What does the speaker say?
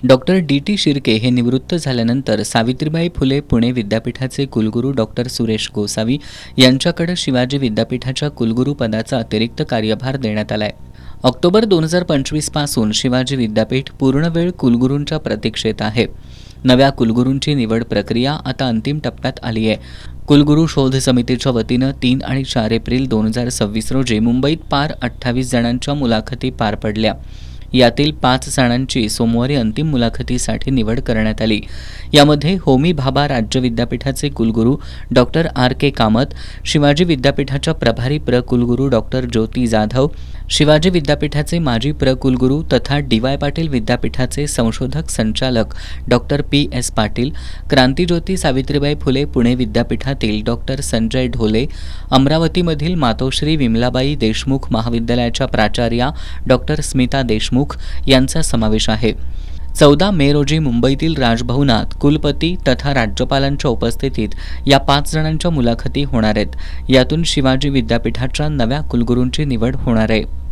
Doctor D Shirke हे निवृत्त झाल्यानंतर सावित्रीबाई फुले पुणे विद्यापीठाचे कुलगुरू डॉक्टर सुरेश गोसावी यांच्याकडे शिवाजी विद्यापीठाच्या कुलगुरू पदाचा अतिरिक्त कार्यभार देण्यात आलाय. ऑक्टोबर 2025 पासून शिवाजी विद्यापीठ पूर्णवेळ कुलगुरूंच्या प्रतीक्षेत आहे. नव्या कुलगुरूंची निवड प्रक्रिया आता अंतिम टप्प्यात आली आहे. कुलगुरू शोध समितीच्या वतीनं 3 आणि 4 एप्रिल 2026 रोजी मुंबईत 28 जणांच्या मुलाखती पार पडल्या. यातील 5 जणांची सोमवारी अंतिम मुलाखतीसाठी निवड करण्यात आली. यामध्ये होमी भाभा राज्य विद्यापीठाचे कुलगुरू डॉक्टर RK कामत, शिवाजी विद्यापीठाच्या प्रभारी कुलगुरू डॉक्टर ज्योती जाधव, शिवाजी विद्यापीठाचे माजी कुलगुरू तथा DY पाटील विद्यापीठाचे संशोधक संचालक डॉक्टर PS पाटील, क्रांतिज्योती सावित्रीबाई फुले पुणे विद्यापीठातील डॉक्टर संजय ढोले, अमरावतीमधील मातोश्री विमलाबाई देशमुख महाविद्यालयाच्या प्राचार्या डॉक्टर स्मिता देशमुख यांचा समावेश आहे. 14 मे रोजी मुंबईतील राजभवनात कुलपती तथा राज्यपालांच्या उपस्थितीत या 5 जणांच्या मुलाखती होणार आहेत. यातून शिवाजी विद्यापीठाच्या नव्या कुलगुरूंची निवड होणार आहे.